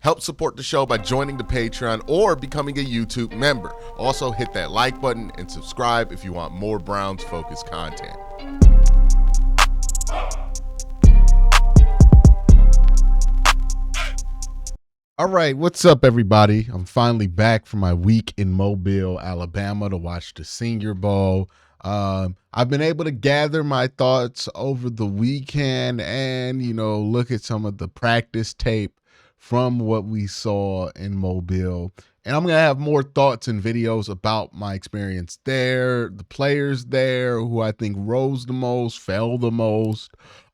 Help support the show by joining the Patreon or becoming a YouTube member. Also, hit that like button and subscribe if you want more Browns-focused content. All right, what's up, everybody? I'm finally back from my week in Mobile, Alabama to watch the Senior Bowl. I've been able to gather my thoughts over the weekend and, look at some of the practice tape from what we saw in Mobile. And I'm going to have more thoughts and videos about my experience there, the players there, who I think rose the most, fell the most,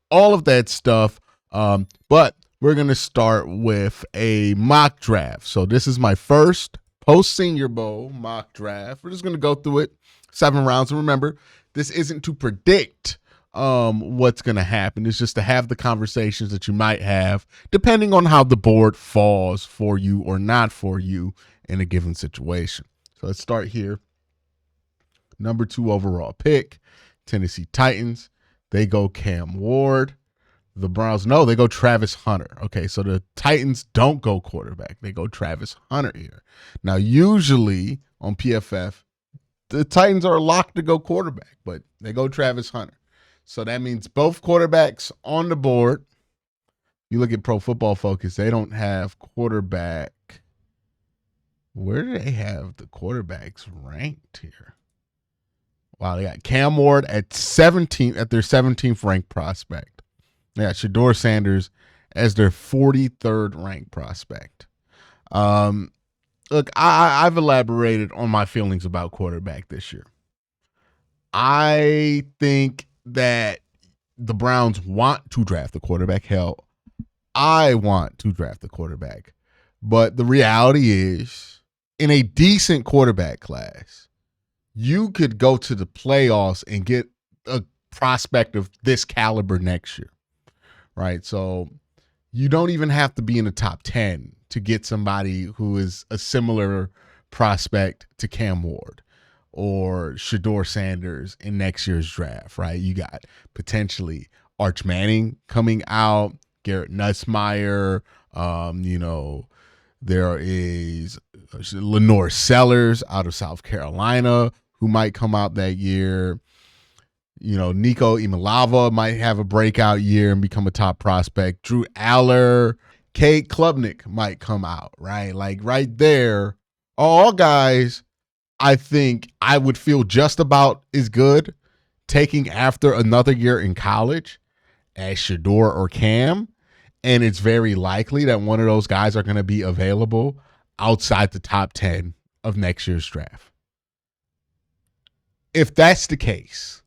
all of that stuff. But we're going to start with a mock draft. So this is my first post-Senior Bowl mock draft. We're just going to go through it, 7 rounds. And remember, this isn't to predict what's going to happen. It's just to have the conversations that you might have depending on how the board falls for you or not for you in a given situation. So let's start here. Number 2 overall pick, Tennessee Titans. They go Cam Ward. The Browns, no, they go Travis Hunter. Okay, so the Titans don't go quarterback. They go Travis Hunter here. Now, usually on PFF, the Titans are locked to go quarterback, but they go Travis Hunter. So that means both quarterbacks on the board. You look at Pro Football Focus, they don't have quarterback. Where do they have the quarterbacks ranked here? Wow, they got Cam Ward at 17 at their 17th ranked prospect. They got Shedeur Sanders as their 43rd ranked prospect. Look, I've elaborated on my feelings about quarterback this year. I think that the Browns want to draft a quarterback. Hell, I want to draft a quarterback. But the reality is, in a decent quarterback class, you could go to the playoffs and get a prospect of this caliber next year, right? So you don't even have to be in the top 10 to get somebody who is a similar prospect to Cam Ward or Shedeur Sanders in next year's draft, right? You got potentially Arch Manning coming out, Garrett Nussmeier, there is Lenore Sellers out of South Carolina who might come out that year. Nico Imalava might have a breakout year and become a top prospect. Drew Aller, Cade Klubnik might come out, right? Like right there, all guys I think I would feel just about as good taking after another year in college as Shedeur or Cam. And it's very likely that one of those guys are going to be available outside the top 10 of next year's draft. If that's the case,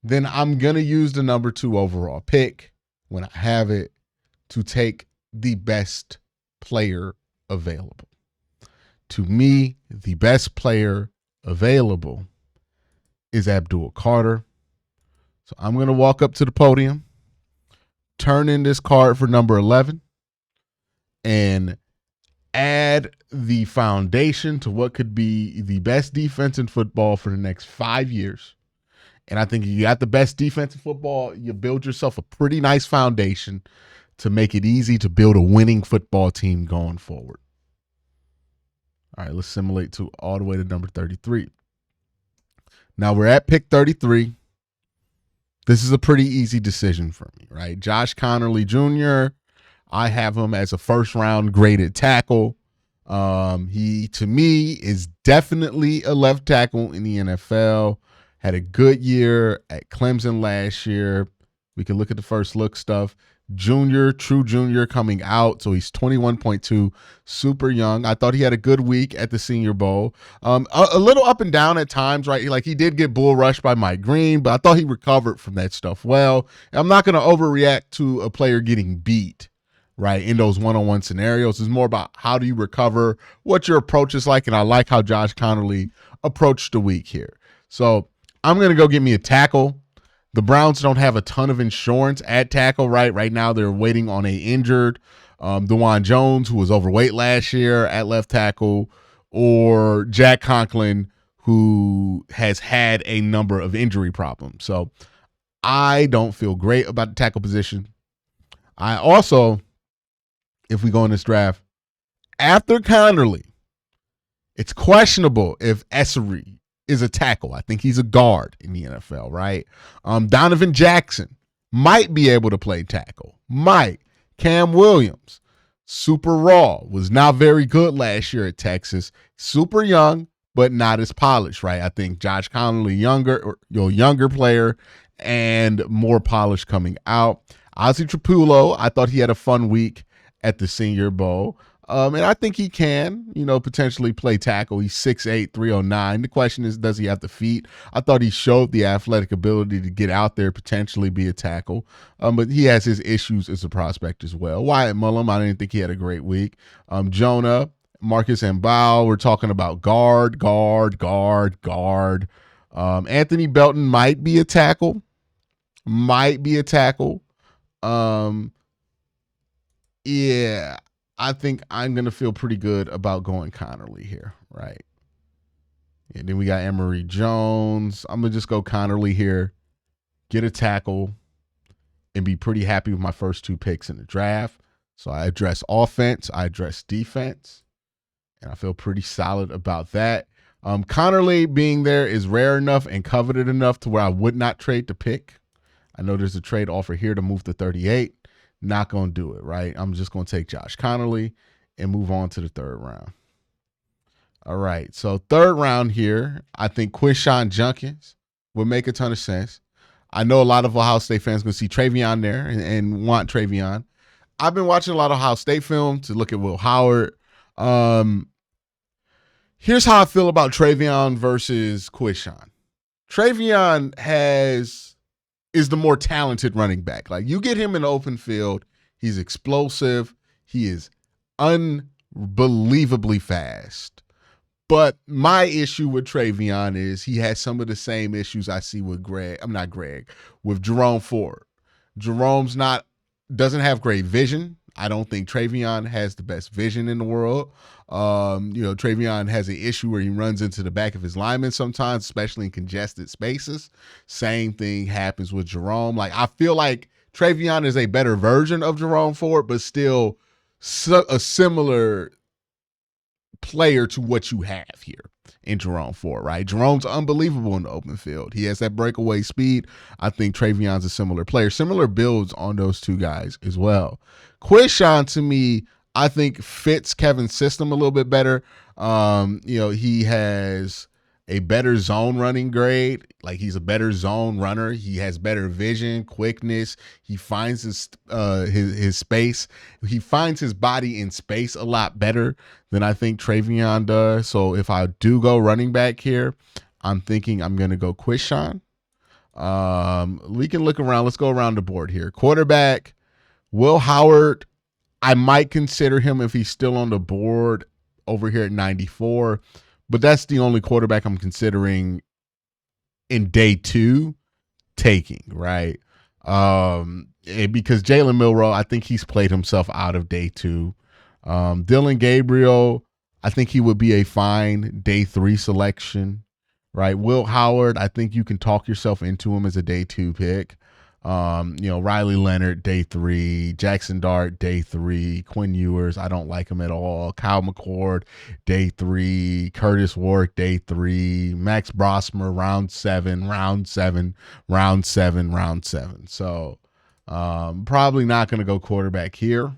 then I'm going to use the number 2 overall pick when I have it to take the best player available. To me, the best player available is Abdul Carter. So I'm going to walk up to the podium, turn in this card for number 11, and add the foundation to what could be the best defense in football for the next 5 years. And I think you got the best defense in football, you build yourself a pretty nice foundation to make it easy to build a winning football team going forward. All right, let's simulate to all the way to number 33. Now we're at pick 33. This is a pretty easy decision for me, right? Josh Connerly Jr., I have him as a first-round graded tackle. He, to me, is definitely a left tackle in the NFL. Had a good year at Clemson last year. We can look at the first look stuff. True junior coming out. So he's 21.2, super young. I thought he had a good week at the Senior Bowl. A little up and down at times, right? Like he did get bull rushed by Mike Green, but I thought he recovered from that stuff well. And I'm not going to overreact to a player getting beat, right, in those one-on-one scenarios. It's more about how do you recover, what your approach is like, and I like how Josh Connerly approached the week here. So I'm going to go get me a tackle. The Browns don't have a ton of insurance at tackle, right? Right now they're waiting on a injured DeJuan Jones, who was overweight last year at left tackle, or Jack Conklin, who has had a number of injury problems. So I don't feel great about the tackle position. I also, if we go in this draft, After Connerly, it's questionable if Essery is a tackle. I think he's a guard in the NFL, right? Donovan Jackson might be able to play tackle. Might. Cam Williams, super raw, was not very good last year at Texas. Super young, but not as polished, right? I think Josh Connerly, younger player and more polished coming out. Ozzie Trapullo, I thought he had a fun week at the Senior Bowl. And I think he can, potentially play tackle. He's 6'8", 309. The question is, does he have the feet? I thought he showed the athletic ability to get out there, potentially be a tackle. But he has his issues as a prospect as well. Wyatt Mullum, I didn't think he had a great week. Jonah, Marcus Mbao, we're talking about guard. Anthony Belton might be a tackle. Yeah, I think I'm going to feel pretty good about going Connerly here, right? And then we got Emory Jones. I'm going to just go Connerly here, get a tackle, and be pretty happy with my first two picks in the draft. So I address offense, I address defense, and I feel pretty solid about that. Connerly being there is rare enough and coveted enough to where I would not trade the pick. I know there's a trade offer here to move to 38. Not going to do it, right? I'm just going to take Josh Connerly and move on to the third round. All right, so third round here, I think Quinshon Judkins would make a ton of sense. I know a lot of Ohio State fans going to see Travion there and want Travion. I've been watching a lot of Ohio State film to look at Will Howard. Here's how I feel about Travion versus Quinshon. Travion is the more talented running back. Like, you get him in the open field, he's explosive, he is unbelievably fast. But my issue with Travion is he has some of the same issues I see with with Jerome Ford. Jerome's doesn't have great vision. I don't think Travion has the best vision in the world. Travion has an issue where he runs into the back of his lineman sometimes, especially in congested spaces. Same thing happens with Jerome. Like, I feel like Travion is a better version of Jerome Ford, but still a similar player to what you have here in Jerome Ford, right? Jerome's unbelievable in the open field. He has that breakaway speed. I think Travion's a similar player. Similar builds on those two guys as well. Quinshon, to me, I think fits Kevin's system a little bit better. He has a better zone running grade. Like, he's a better zone runner. He has better vision, quickness. He finds his space. He finds his body in space a lot better than I think Travion does. So if I do go running back here, I'm thinking I'm going to go Quinshon. We can look around. Let's go around the board here. Quarterback, Will Howard. I might consider him if he's still on the board over here at 94. But that's the only quarterback I'm considering in day two taking, right? Because Jalen Milroe, I think he's played himself out of day two. Dylan Gabriel, I think he would be a fine day three selection, right? Will Howard, I think you can talk yourself into him as a day two pick. Riley Leonard, day three. Jackson Dart, day three. Quinn Ewers, I don't like him at all. Kyle McCord, day three. Curtis Warwick, day three. Max Brosmer, round seven. So probably not going to go quarterback here.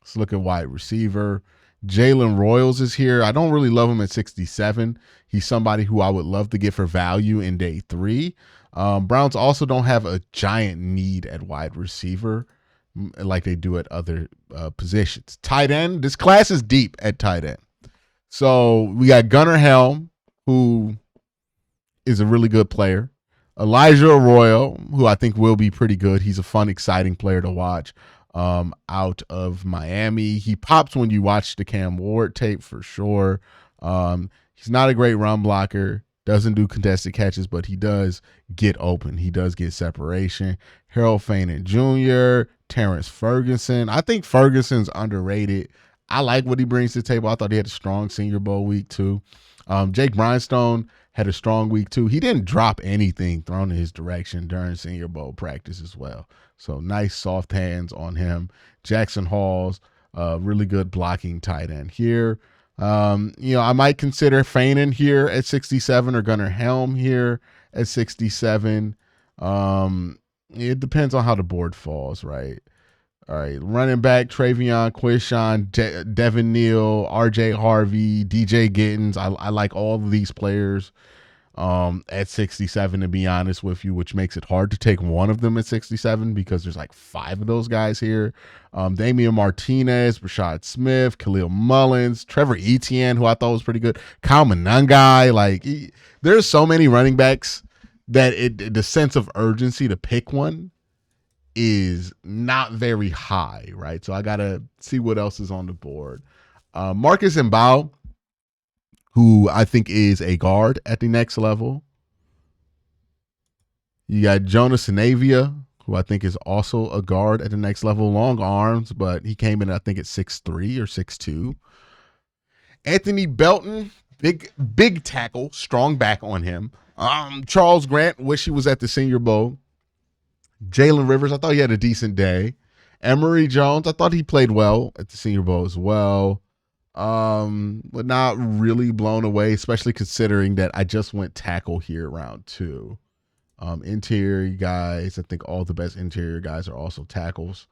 Let's look at wide receiver. Jalen Royals is here. I don't really love him at 67. He's somebody who I would love to get for value in day three. Browns also don't have a giant need at wide receiver like they do at other positions. Tight end, this class is deep at tight end. So we got Gunnar Helm, who is a really good player. Elijah Arroyo, who I think will be pretty good. He's a fun, exciting player to watch out of Miami. He pops when you watch the Cam Ward tape for sure. He's not a great run blocker. Doesn't do contested catches, but he does get open. He does get separation. Harold Fainin Jr., Terrence Ferguson. I think Ferguson's underrated. I like what he brings to the table. I thought he had a strong Senior Bowl week too. Jake Brinestone had a strong week too. He didn't drop anything thrown in his direction during Senior Bowl practice as well. So nice soft hands on him. Jackson Halls. Really good blocking tight end here. I might consider Fainin here at 67 or Gunnar Helm here at 67. It depends on how the board falls, right? All right, running back Travion, Quishon, Devin Neal, RJ Harvey, DJ Gittens. I like all of these players at 67, to be honest with you, which makes it hard to take one of them at 67 because there's like 5 of those guys here. Damian Martinez, Rashad Smith, Khalil Mullins, Trevor Etienne, who I thought was pretty good, Kyle Monangai. There's so many running backs that the sense of urgency to pick one is not very high, right? So I got to see what else is on the board. Marcus Mbao, who I think is a guard at the next level. You got Jonas Navia, who I think is also a guard at the next level. Long arms, but he came in, I think, at 6'3" or 6'2". Anthony Belton, big tackle, strong back on him. Charles Grant, wish he was at the Senior Bowl. Jalen Rivers, I thought he had a decent day. Emory Jones, I thought he played well at the Senior Bowl as well. But not really blown away, especially considering that I just went tackle here round 2. Interior guys, I think all the best interior guys are also tackles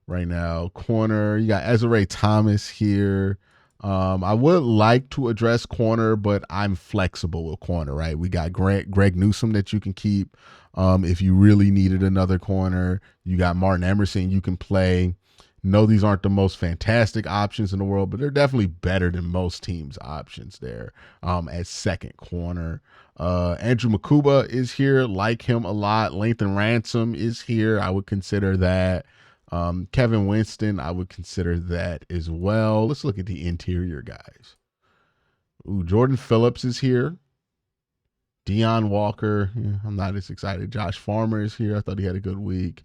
right now. Corner, you got Ezra Thomas here. I would like to address corner, but I'm flexible with corner, right? We got Greg Newsome that you can keep if you really needed another corner. You got Martin Emerson you can play. No, these aren't the most fantastic options in the world, but they're definitely better than most teams' options there at second corner. Andrew Makuba is here. Like him a lot. Lathan Ransom is here. I would consider that. Kevin Winston, I would consider that as well. Let's look at the interior guys. Ooh, Jordan Phillips is here. Deion Walker, I'm not as excited. Josh Farmer is here. I thought he had a good week.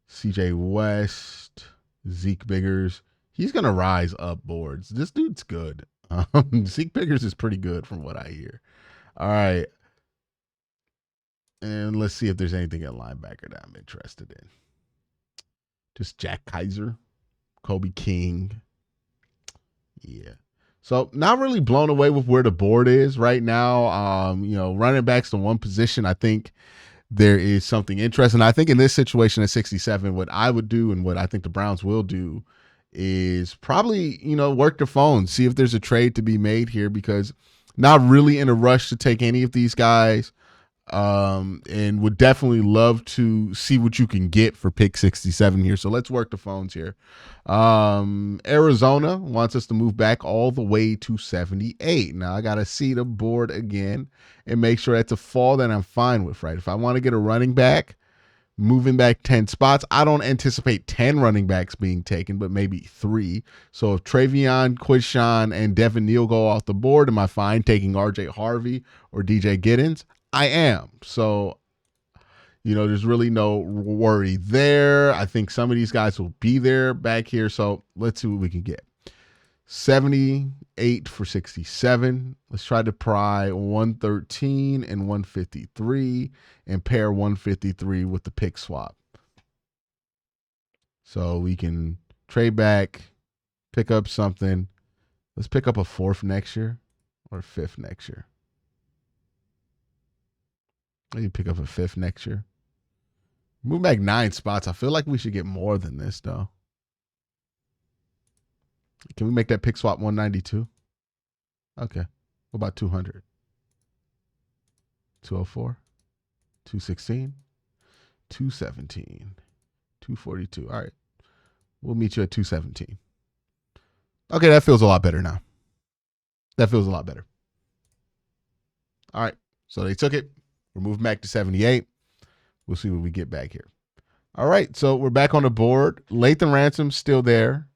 CJ West, Zeke Biggers. He's going to rise up boards. This dude's good. Zeke Biggers is pretty good from what I hear. All right. And let's see if there's anything at linebacker that I'm interested in. Just Jack Kaiser, Kobe King. Yeah. So not really blown away with where the board is right now. Running backs to one position, I think there is something interesting. I think in this situation at 67, what I would do and what I think the Browns will do is probably, work the phone, see if there's a trade to be made here, because not really in a rush to take any of these guys. And would definitely love to see what you can get for pick 67 here. So let's work the phones here. Arizona wants us to move back all the way to 78. Now I got to see the board again and make sure that's a fall that I'm fine with, right? If I want to get a running back, moving back 10 spots, I don't anticipate 10 running backs being taken, but maybe 3. So if Travion, Quishon, and Devin Neal go off the board, am I fine taking RJ Harvey or DJ Giddens? I am. So, there's really no worry there. I think some of these guys will be there back here. So let's see what we can get. 78 for 67. Let's try to pry 113 and 153 and pair 153 with the pick swap. So we can trade back, pick up something. Let's pick up a 4th next year or 5th next year. Maybe pick up a 5th next year. Move back 9 spots. I feel like we should get more than this, though. Can we make that pick swap 192? Okay. What about 200? 204? 216? 217? 242. All right. We'll meet you at 217. Okay, that feels a lot better now. That feels a lot better. All right. So they took it. We're moving back to 78. We'll see what we get back here. All right, so we're back on the board. Lathan Ransom's still there.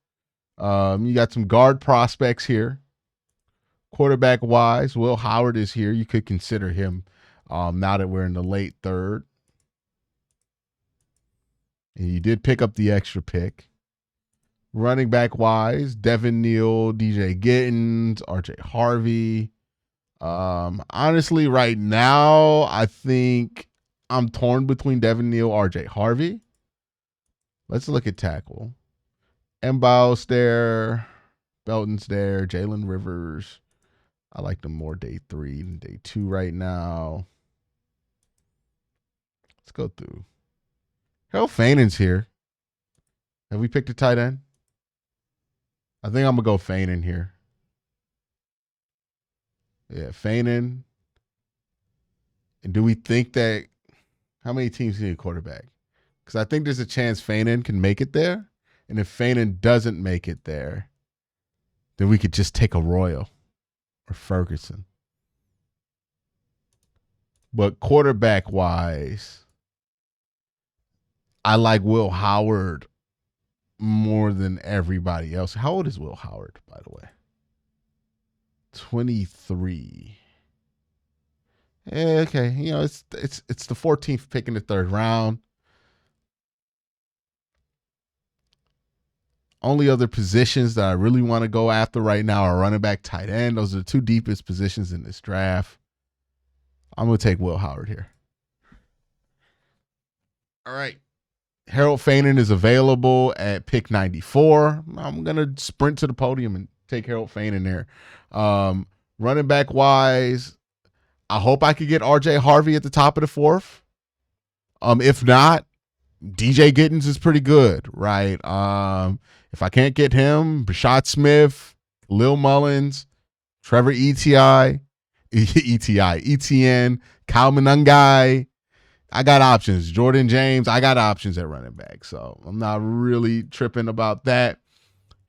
You got some guard prospects here. Quarterback-wise, Will Howard is here. You could consider him now that we're in the late 3rd. And you did pick up the extra pick. Running back-wise, Devin Neal, DJ Gittens, RJ Harvey. Honestly, right now, I think I'm torn between Devin Neal, RJ Harvey. Let's look at tackle. Mbao's there. Belton's there. Jalen Rivers. I like them more day 3 than day 2 right now. Let's go through. Harold Fanon's here. Have we picked a tight end? I think I'm going to go Fanon here. Yeah, Fanon. And do we think that, how many teams need a quarterback? Because I think there's a chance Fanon can make it there. And if Fanon doesn't make it there, then we could just take a Royal or Ferguson. But quarterback-wise, I like Will Howard more than everybody else. How old is Will Howard, by the way? 23. Yeah, okay. You know, it's the 14th pick in the 3rd round. Only other positions that I really want to go after right now are running back, tight end. Those are the 2 deepest positions in this draft. I'm going to take Will Howard here. All right. Harold Fanon is available at pick 94. I'm going to sprint to the podium and take Harold Fanon there. Running back wise, I hope I could get RJ Harvey at the top of the 4th. If not, DJ Gittens is pretty good, right? If I can't get him, Brashad Smith, Lil Mullins, Trevor ETN, Kyle Monangai, I got options. Jordan James, I got options at running back. So I'm not really tripping about that.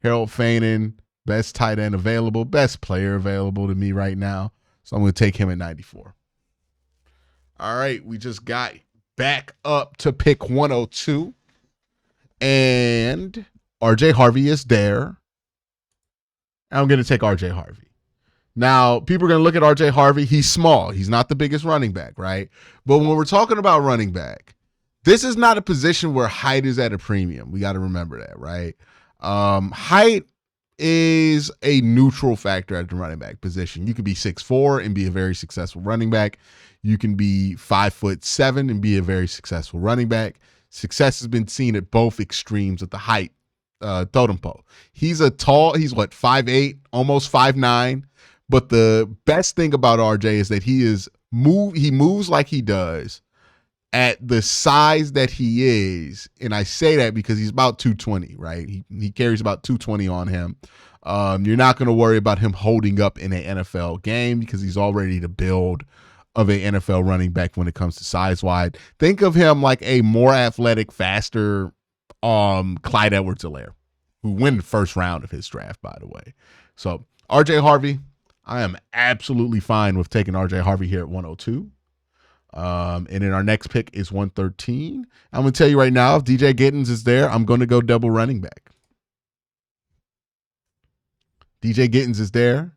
Harold Fanon, best tight end available, best player available to me right now. So I'm going to take him at 94. All right, we just got back up to pick 102. And RJ Harvey is there. I'm going to take RJ Harvey. Now, people are going to look at RJ Harvey. He's small. He's not the biggest running back, right? But when we're talking about running back, this is not a position where height is at a premium. We got to remember that, right? Height is a neutral factor at the running back position. You can be 6'4" and be a very successful running back. You can be 5'7" and be a very successful running back. Success has been seen at both extremes of the height totem pole. He's 5'8", almost 5'9". But the best thing about RJ is that he moves like he does at the size that he is. And I say that because he's about 220, right? He carries about 220 on him. You're not going to worry about him holding up in an NFL game because he's already the build of an NFL running back when it comes to size wide. Think of him like a more athletic, faster Clyde Edwards-Helaire, who won the 1st round of his draft, by the way. So RJ Harvey, I am absolutely fine with taking RJ Harvey here at 102. And then our next pick is 113. I'm going to tell you right now, if DJ Gittens is there, I'm going to go double running back. DJ Gittens is there.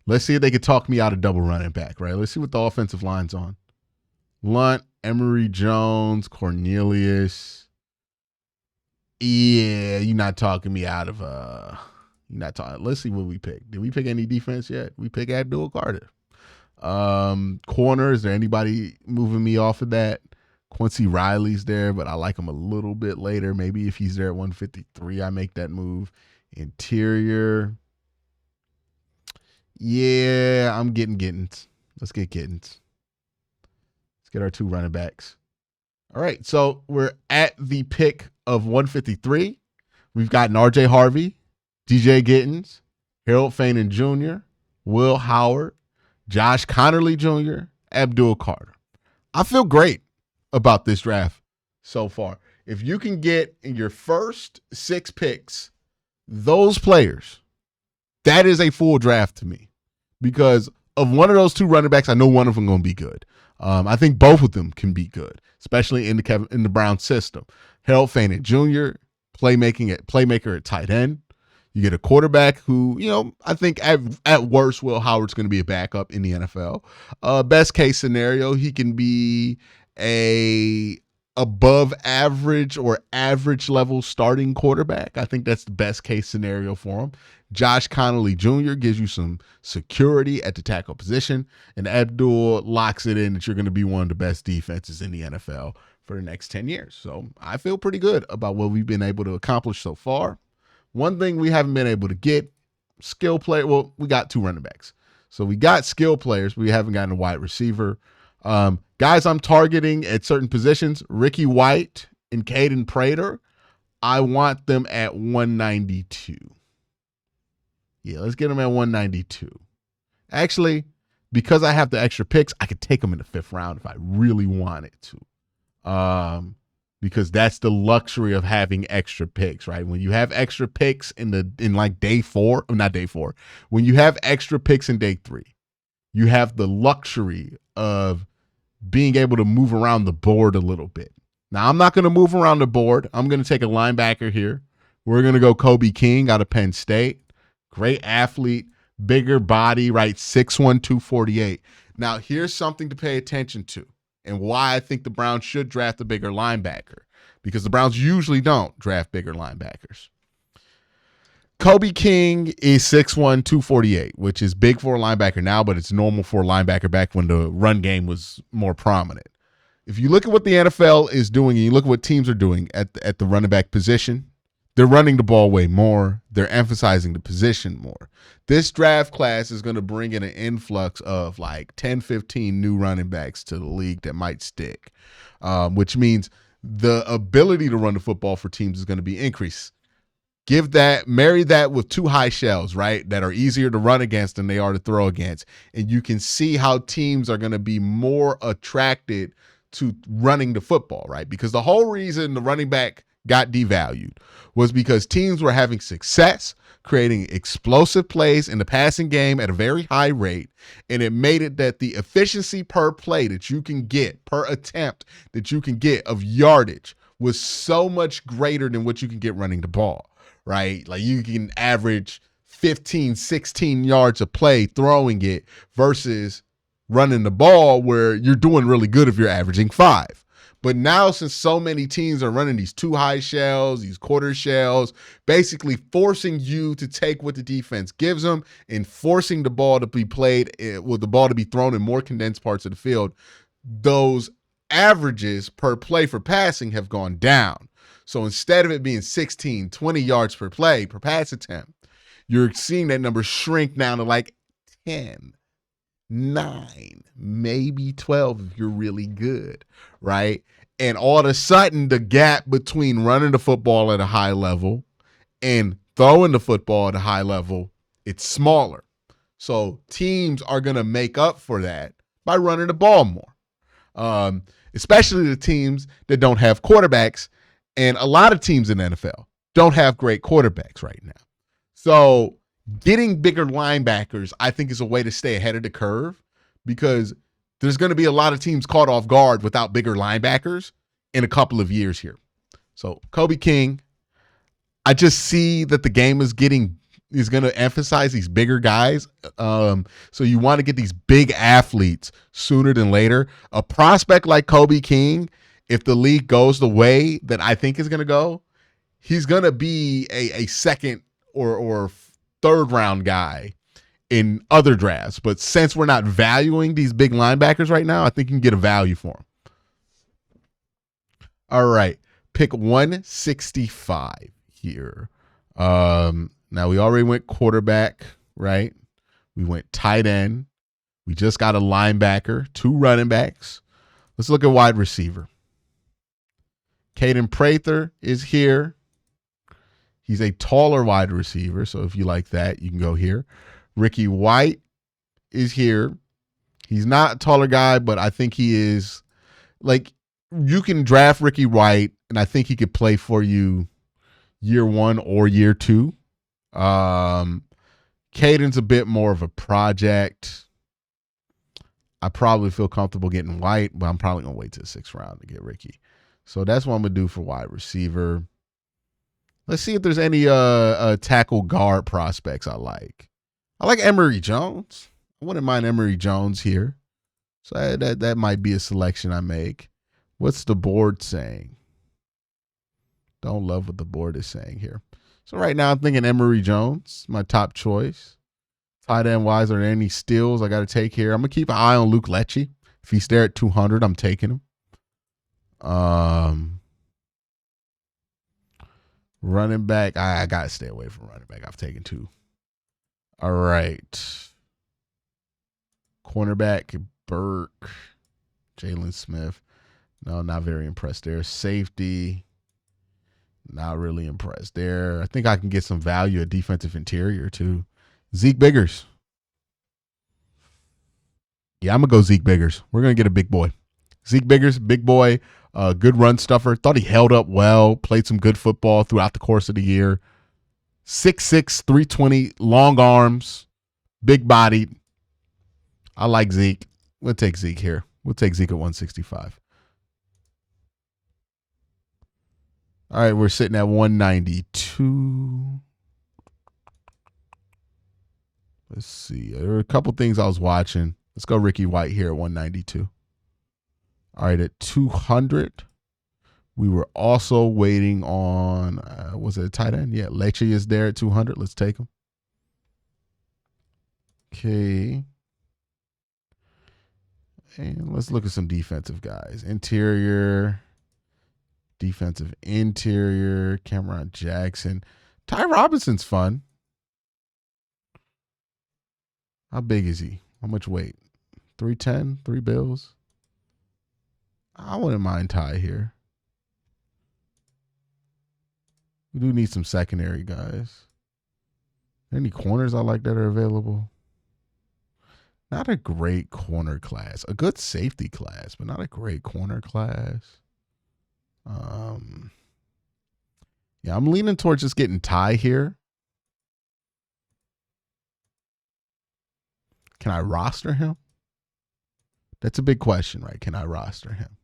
Let's see if they could talk me out of double running back, right? Let's see what the offensive line's on. Lunt, Emory Jones, Cornelius. Yeah, you're not talking me out of let's see what we picked. Did we pick any defense yet? We pick Abdul Carter. Corner, is there anybody moving me off of that? Quincy Riley's there, but I like him a little bit later. Maybe if he's there at 153, I make that move. Interior. Yeah, I'm getting Gittens. Let's get Gittens. Let's get our 2 running backs. All right, so we're at the pick of 153. We've gotten RJ Harvey, DJ Gittens, Harold Fanon Jr., Will Howard, Josh Connerly Jr., Abdul Carter. I feel great about this draft so far. If you can get in your first 6 picks those players, that is a full draft to me. Because of one of those 2 running backs, I know one of them going to be good. I think both of them can be good, especially in the Brown system. Harold Fanon Jr., playmaker at tight end. You get a quarterback who, I think at worst, Will Howard's going to be a backup in the NFL. Best case scenario, he can be a above average or average level starting quarterback. I think that's the best case scenario for him. Josh Connerly Jr. gives you some security at the tackle position, and Abdul locks it in that you're going to be one of the best defenses in the NFL for the next 10 years. So I feel pretty good about what we've been able to accomplish so far. One thing we haven't been able to get, skill player. Well, we got 2 running backs. So we got skill players, but we haven't gotten a wide receiver. Guys I'm targeting at certain positions, Ricky White and Caden Prater, I want them at 192. Yeah, let's get them at 192. Actually, because I have the extra picks, I could take them in the 5th round if I really wanted to. Because that's the luxury of having extra picks, right? When you have extra picks in like day 4, or not day 4, when you have extra picks in day 3, you have the luxury of being able to move around the board a little bit. Now, I'm not going to move around the board. I'm going to take a linebacker here. We're going to go Kobe King out of Penn State. Great athlete, bigger body, right? 6'1", 248. Now, here's something to pay attention to and why I think the Browns should draft a bigger linebacker, because the Browns usually don't draft bigger linebackers. Kobe King is 6'1", 248, which is big for a linebacker now, but it's normal for a linebacker back when the run game was more prominent. If you look at what the NFL is doing and you look at what teams are doing at the running back position, they're running the ball way more. They're emphasizing the position more. This draft class is going to bring in an influx of like 10, 15 new running backs to the league that might stick, which means the ability to run the football for teams is going to be increased. Marry that with 2 high shells, right, that are easier to run against than they are to throw against. And you can see how teams are going to be more attracted to running the football, right? Because the whole reason the running back got devalued was because teams were having success creating explosive plays in the passing game at a very high rate, and it made it that the efficiency per play that you can get, per attempt that you can get of yardage, was so much greater than what you can get running the ball, right? Like you can average 15, 16 yards a play throwing it versus running the ball where you're doing really good if you're averaging 5. But now, since so many teams are running these 2 high shells, these quarter shells, basically forcing you to take what the defense gives them and forcing the ball to be played, with the ball to be thrown in more condensed parts of the field, those averages per play for passing have gone down. So instead of it being 16, 20 yards per play, per pass attempt, you're seeing that number shrink down to like 10, 9, maybe 12 if you're really good, right? And all of a sudden, the gap between running the football at a high level and throwing the football at a high level, it's smaller. So teams are going to make up for that by running the ball more, especially the teams that don't have quarterbacks. And a lot of teams in the NFL don't have great quarterbacks right now. So getting bigger linebackers, I think, is a way to stay ahead of the curve, because there's going to be a lot of teams caught off guard without bigger linebackers in a couple of years here. So Kobe King, I just see that the game is going to emphasize these bigger guys. So you want to get these big athletes sooner than later. A prospect like Kobe King, if the league goes the way that I think is going to go, he's going to be a second or third round guy in other drafts. But since we're not valuing these big linebackers right now, I think you can get a value for them. All right. Pick 165 here. Now we already went quarterback, right? We went tight end. We just got a linebacker, 2 running backs. Let's look at wide receiver. Caden Prater is here. He's a taller wide receiver, so if you like that, you can go here. Ricky White is here. He's not a taller guy, but I think he is, like, you can draft Ricky White, and I think he could play for you year 1 or year 2. Caden's a bit more of a project. I probably feel comfortable getting White, but I'm probably going to wait till the 6th round to get Ricky. So that's what I'm going to do for wide receiver. Let's see if there's any tackle guard prospects I like. I like Emory Jones. I wouldn't mind Emory Jones here. So that might be a selection I make. What's the board saying? Don't love what the board is saying here. So right now I'm thinking Emory Jones, my top choice. Tight end wise, are there any steals I got to take here? I'm going to keep an eye on Luke Lecce. If he's there at 200, I'm taking him. Running back, I got to stay away from running back. I've taken 2. All right. Cornerback, Burke, Jalen Smith. No, not very impressed there. Safety, not really impressed there. I think I can get some value at defensive interior too. Zeke Biggers. Yeah, I'm going to go Zeke Biggers. We're going to get a big boy. Zeke Biggers, big boy, good run stuffer. Thought he held up well, played some good football throughout the course of the year. 6'6", 320, long arms, big bodied. I like Zeke. We'll take Zeke here. We'll take Zeke at 165. All right, we're sitting at 192. Let's see. There were a couple things I was watching. Let's go Ricky White here at 192. All right, at 200, we were also waiting on, was it a tight end? Yeah, Leche is there at 200. Let's take him. Okay. And let's look at some defensive guys. Interior, defensive interior, Cameron Jackson. Ty Robinson's fun. How big is he? How much weight? 310, 3 bills. I wouldn't mind Ty here. We do need some secondary guys. Any corners I like that are available? Not a great corner class. A good safety class, but not a great corner class. Yeah, I'm leaning towards just getting Ty here. Can I roster him? That's a big question, right? Can I roster him?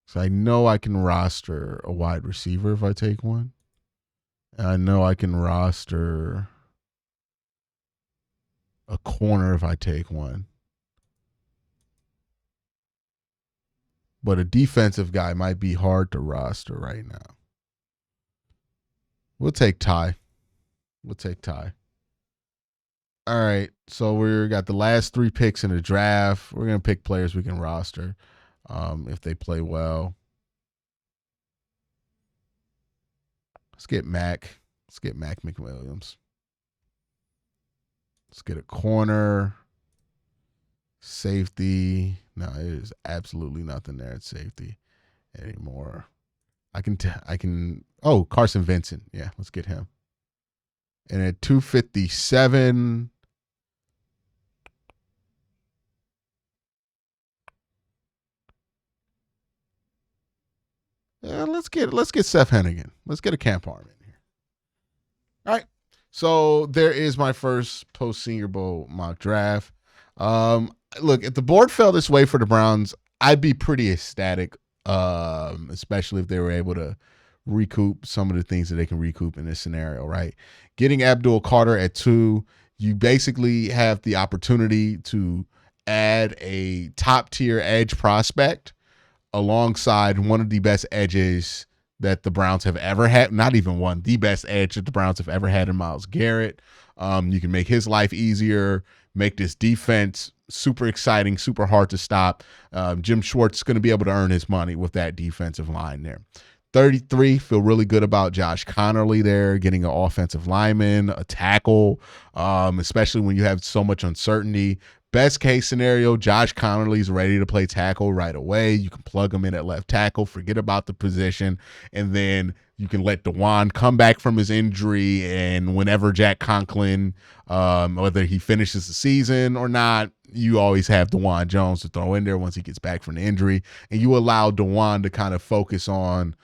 So I know I can roster a wide receiver if I take one. And I know I can roster a corner if I take one. But a defensive guy might be hard to roster right now. We'll take Ty. We'll take Ty. All right, so we got the last 3 picks in the draft. We're going to pick players we can roster if they play well. Let's get Mac. Let's get Mac McWilliams. Let's get a corner. Safety. No, there's absolutely nothing there at safety anymore. I can. Oh, Carson Vincent. Yeah, let's get him. And at 257. Yeah, let's get Seth Hennigan. Let's get a camp arm in here. All right. So there is my first post Senior Bowl mock draft. Look, if the board fell this way for the Browns, I'd be pretty ecstatic, especially if they were able to recoup some of the things that they can recoup in this scenario, right? Getting Abdul Carter at 2, you basically have the opportunity to add a top-tier edge prospect alongside one of the best edges that the Browns have ever had. Not even one, the best edge that the Browns have ever had in Myles Garrett. You can make his life easier, make this defense super exciting, super hard to stop. Jim Schwartz is going to be able to earn his money with that defensive line there. 33, feel really good about Josh Connerly there, getting an offensive lineman, a tackle, especially when you have so much uncertainty. Best case scenario, Josh Connerly's ready to play tackle right away. You can plug him in at left tackle, forget about the position, and then you can let DeJuan come back from his injury, and whenever Jack Conklin, whether he finishes the season or not, you always have DeJuan Jones to throw in there once he gets back from the injury, and you allow DeJuan to kind of focus on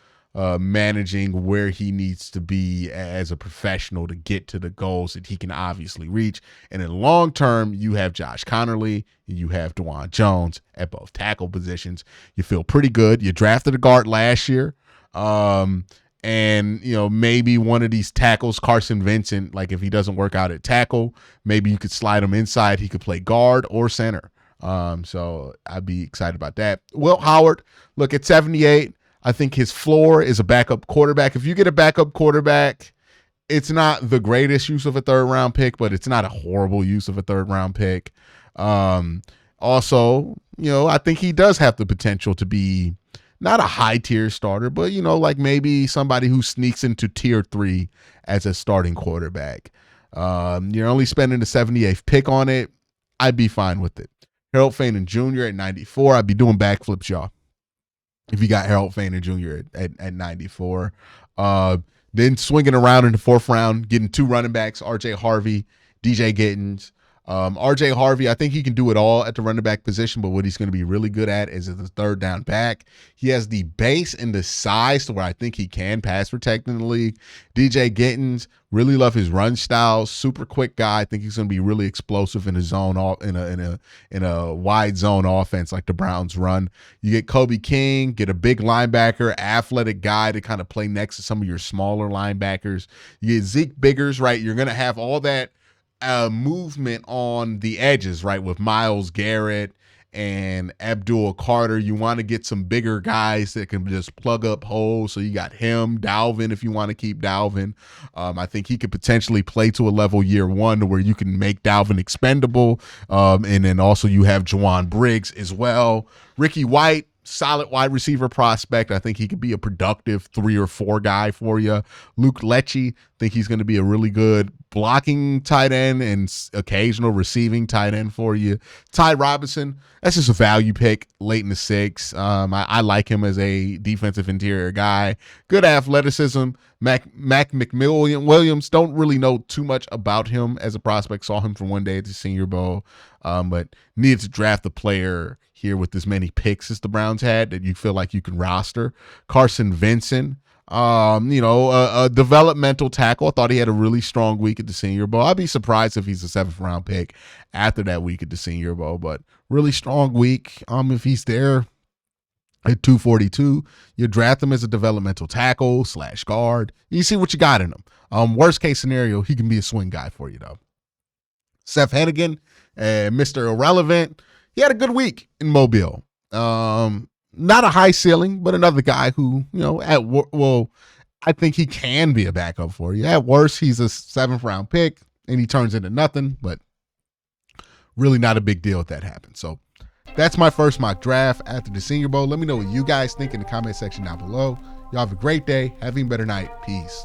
managing where he needs to be as a professional to get to the goals that he can obviously reach. And in long term, you have Josh Connerly and you have DeJuan Jones at both tackle positions. You feel pretty good. You drafted a guard last year. And, you know, maybe one of these tackles, Carson Vincent, like if he doesn't work out at tackle, maybe you could slide him inside. He could play guard or center. So I'd be excited about that. Wilt Howard, look, at 78, I think his floor is a backup quarterback. If you get a backup quarterback, it's not the greatest use of a 3rd round pick, but it's not a horrible use of a 3rd round pick. Also, you know, I think he does have the potential to be not a high tier starter, but like maybe somebody who sneaks into tier 3 as a starting quarterback. You're only spending the 78th pick on it. I'd be fine with it. Harold Faden Jr. at 94. I'd be doing backflips, y'all, if you got Harold Faden Jr. at 94. Then swinging around in the 4th round, getting 2 running backs, RJ Harvey, DJ Gittins. RJ Harvey, I think he can do it all at the running back position, but what he's going to be really good at is the 3rd down back. He has the base and the size to where I think he can pass protect in the league. DJ Gittins, really love his run style, super quick guy. I think he's going to be really explosive in a zone, in a wide zone offense like the Browns run. You get Kobe King, get a big linebacker, athletic guy to kind of play next to some of your smaller linebackers. You get Zeke Biggers, right? You're going to have all that movement on the edges, right, with Myles Garrett and Abdul Carter. You want to get some bigger guys that can just plug up holes. So you got him, Dalvin, if you want to keep Dalvin. I think he could potentially play to a level year 1 to where you can make Dalvin expendable. And then also you have Juwan Briggs as well. Ricky White, solid wide receiver prospect. I think he could be a productive 3 or 4 guy for you. Luke Lecce, think he's going to be a really good blocking tight end and occasional receiving tight end for you. Ty Robinson, that's just a value pick late in the 6th. I like him as a defensive interior guy. Good athleticism. Mac McWilliams, don't really know too much about him as a prospect. Saw him for one day at the Senior Bowl, but needed to draft a player here with as many picks as the Browns had that you feel like you can roster. Carson Vincent, a developmental tackle. I thought he had a really strong week at the Senior Bowl. I'd be surprised if he's a 7th round pick after that week at the Senior Bowl, but really strong week. If he's there at 242, you draft him as a developmental tackle / guard. You see what you got in him. Worst case scenario, he can be a swing guy for you though. Seth Hennigan, Mr. Irrelevant. He had a good week in Mobile. Not a high ceiling, but another guy who, I think he can be a backup for you. At worst, he's a 7th round pick and he turns into nothing, but really not a big deal if that happens. So that's my first mock draft after the Senior Bowl. Let me know what you guys think in the comment section down below. Y'all have a great day. Have an even better night. Peace.